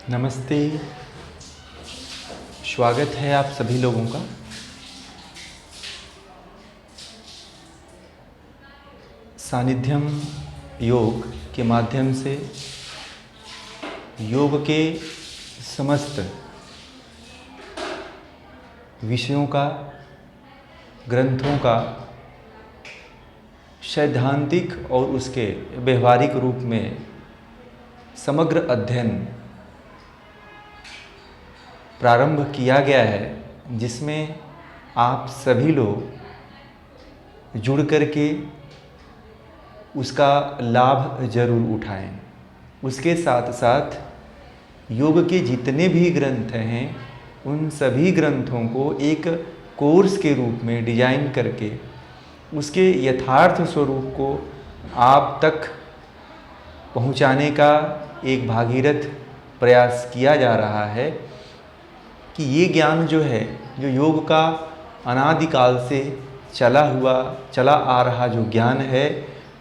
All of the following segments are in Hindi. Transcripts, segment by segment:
नमस्ते। स्वागत है आप सभी लोगों का। सानिध्यम योग के माध्यम से योग के समस्त विषयों का, ग्रंथों का सैद्धांतिक और उसके व्यवहारिक रूप में समग्र अध्ययन प्रारंभ किया गया है, जिसमें आप सभी लोग जुड़ कर के उसका लाभ जरूर उठाएं। उसके साथ साथ योग के जितने भी ग्रंथ हैं, उन सभी ग्रंथों को एक कोर्स के रूप में डिजाइन करके उसके यथार्थ स्वरूप को आप तक पहुंचाने का एक भागीरथ प्रयास किया जा रहा है कि ये ज्ञान जो है, जो योग का अनादिकाल से चला आ रहा जो ज्ञान है,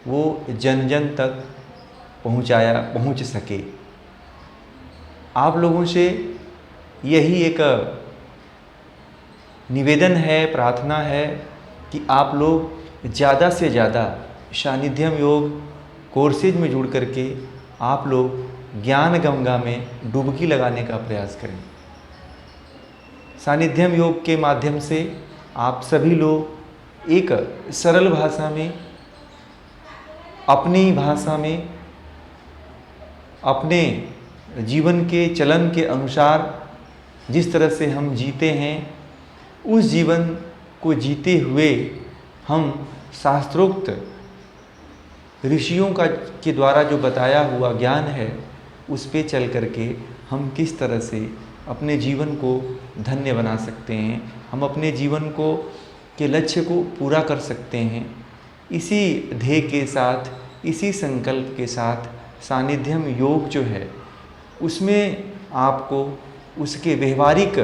वो जन जन तक पहुंच सके। आप लोगों से यही एक निवेदन है, प्रार्थना है कि आप लोग ज़्यादा से ज़्यादा सानिध्यम योग कोर्सेज में जुड़ करके आप लोग ज्ञान गंगा में डुबकी लगाने का प्रयास करें। सानिध्यम योग के माध्यम से आप सभी लोग एक सरल भाषा में, अपनी भाषा में, अपने जीवन के चलन के अनुसार जिस तरह से हम जीते हैं, उस जीवन को जीते हुए हम शास्त्रोक्त ऋषियों के द्वारा जो बताया हुआ ज्ञान है, उस पे चल करके हम किस तरह से अपने जीवन को धन्य बना सकते हैं, हम अपने जीवन के लक्ष्य को पूरा कर सकते हैं। इसी ध्येय के साथ, इसी संकल्प के साथ सानिध्यम योग जो है, उसमें आपको उसके व्यवहारिक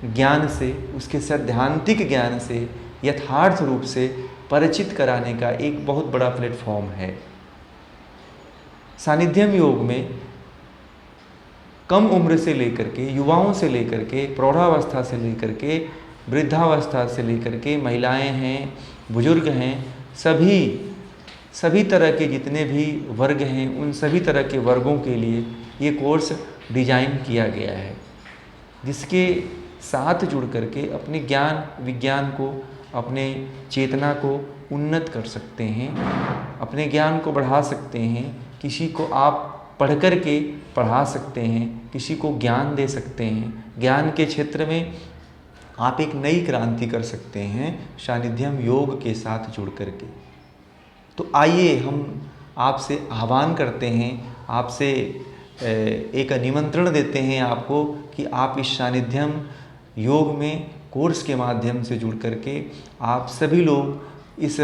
ज्ञान से, उसके सैद्धांतिक ज्ञान से यथार्थ रूप से परिचित कराने का एक बहुत बड़ा प्लेटफॉर्म है। सानिध्यम योग में कम उम्र से लेकर के, युवाओं से लेकर के, प्रौढ़ावस्था से लेकर के, वृद्धावस्था से लेकर के, महिलाएं हैं, बुजुर्ग हैं, सभी तरह के जितने भी वर्ग हैं, उन सभी तरह के वर्गों के लिए ये कोर्स डिजाइन किया गया है, जिसके साथ जुड़ करके अपने ज्ञान विज्ञान को, अपने चेतना को उन्नत कर सकते हैं, अपने ज्ञान को बढ़ा सकते हैं। किसी को आप पढ़ कर के पढ़ा सकते हैं, किसी को ज्ञान दे सकते हैं। ज्ञान के क्षेत्र में आप एक नई क्रांति कर सकते हैं सानिध्यम योग के साथ जुड़ कर के। तो आइए हम आपसे आह्वान करते हैं, आपसे एक निमंत्रण देते हैं आपको कि आप इस सानिध्यम योग में कोर्स के माध्यम से जुड़ करके आप सभी लोग इस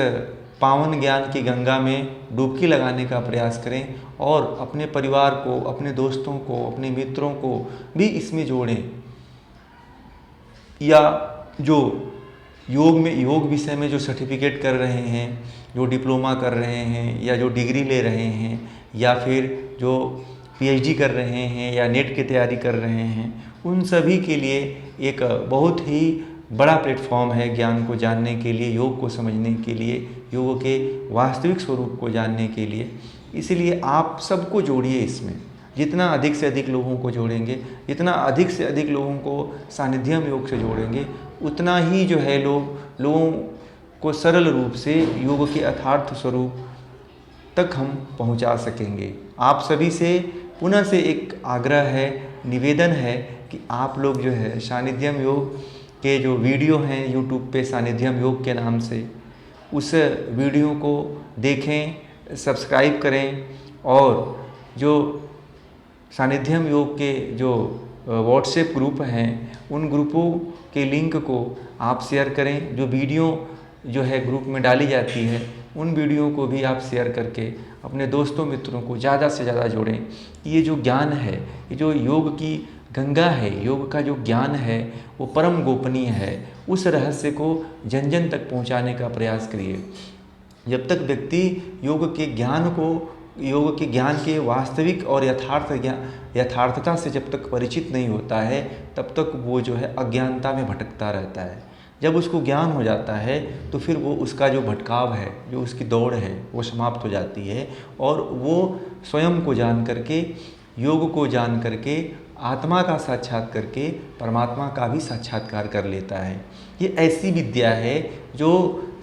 पावन ज्ञान की गंगा में डुबकी लगाने का प्रयास करें और अपने परिवार को, अपने दोस्तों को, अपने मित्रों को भी इसमें जोड़ें। या जो योग विषय में जो सर्टिफिकेट कर रहे हैं, जो डिप्लोमा कर रहे हैं, या जो डिग्री ले रहे हैं, या फिर जो पीएचडी कर रहे हैं, या नेट की तैयारी कर रहे हैं, उन सभी के लिए एक बहुत ही बड़ा प्लेटफॉर्म है ज्ञान को जानने के लिए, योग को समझने के लिए, योग के वास्तविक स्वरूप को जानने के लिए। इसलिए आप सबको जोड़िए इसमें। जितना अधिक से अधिक लोगों को जोड़ेंगे, जितना अधिक से अधिक लोगों को सानिध्यम योग से जोड़ेंगे, उतना ही जो है लोगों को सरल रूप से योग के यथार्थ स्वरूप तक हम पहुंचा सकेंगे। आप सभी से पुनः से एक आग्रह है, निवेदन है कि आप लोग जो है सानिध्यम योग के जो वीडियो हैं यूट्यूब पे सानिध्यम योग के नाम से, उस वीडियो को देखें, सब्सक्राइब करें, और जो सानिध्यम योग के जो व्हाट्सएप ग्रुप हैं, उन ग्रुपों के लिंक को आप शेयर करें। जो वीडियो जो है ग्रुप में डाली जाती है, उन वीडियो को भी आप शेयर करके अपने दोस्तों मित्रों को ज़्यादा से ज़्यादा जोड़ें। ये जो ज्ञान है, ये जो योग की गंगा है, योग का जो ज्ञान है, वो परम गोपनीय है। उस रहस्य को जन जन तक पहुंचाने का प्रयास करिए। जब तक व्यक्ति योग के ज्ञान को योग के ज्ञान के वास्तविक और यथार्थता से जब तक परिचित नहीं होता है तब तक वो जो है अज्ञानता में भटकता रहता है। जब उसको ज्ञान हो जाता है तो फिर वो उसका जो भटकाव है, जो उसकी दौड़ है, वो समाप्त हो जाती है और वो स्वयं को जान करके, योग को जान करके, आत्मा का साक्षात करके परमात्मा का भी साक्षात्कार कर लेता है। ये ऐसी विद्या है जो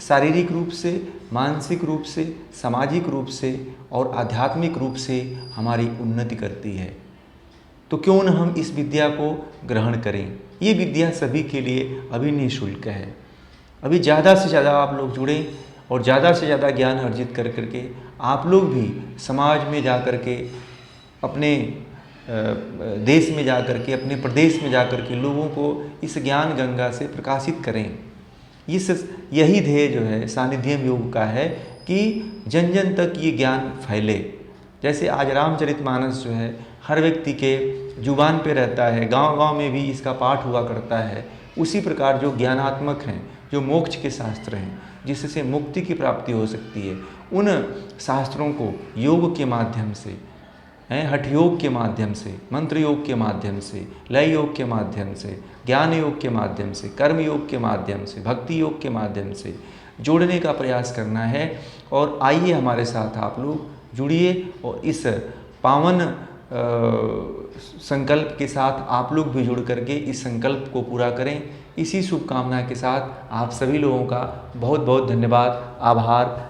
शारीरिक रूप से, मानसिक रूप से, सामाजिक रूप से और आध्यात्मिक रूप से हमारी उन्नति करती है। तो क्यों न हम इस विद्या को ग्रहण करें। ये विद्या सभी के लिए अभी निःशुल्क है। अभी ज़्यादा से ज़्यादा आप लोग जुड़ें और ज़्यादा से ज़्यादा ज्ञान अर्जित कर करके आप लोग भी समाज में जा कर के, अपने देश में जा कर के, अपने प्रदेश में जा कर के लोगों को इस ज्ञान गंगा से प्रकाशित करें। यही ध्येय जो है सानिध्यम योग का है कि जन जन तक ये ज्ञान फैले। जैसे आज रामचरितमानस जो है हर व्यक्ति के जुबान पे रहता है, गांव-गांव में भी इसका पाठ हुआ करता है, उसी प्रकार जो ज्ञानात्मक हैं, जो मोक्ष के शास्त्र हैं, जिससे मुक्ति की प्राप्ति हो सकती है, उन शास्त्रों को योग के माध्यम से, हठ योग के माध्यम से, मंत्र योग के माध्यम से, लय योग के माध्यम से, ज्ञान योग के माध्यम से, कर्म योग के माध्यम से, भक्ति योग के माध्यम से जोड़ने का प्रयास करना है। और आइए हमारे साथ आप लोग जुड़िए और इस पावन संकल्प के साथ आप लोग भी जुड़ करके इस संकल्प को पूरा करें। इसी शुभकामना के साथ आप सभी लोगों का बहुत बहुत धन्यवाद, आभार।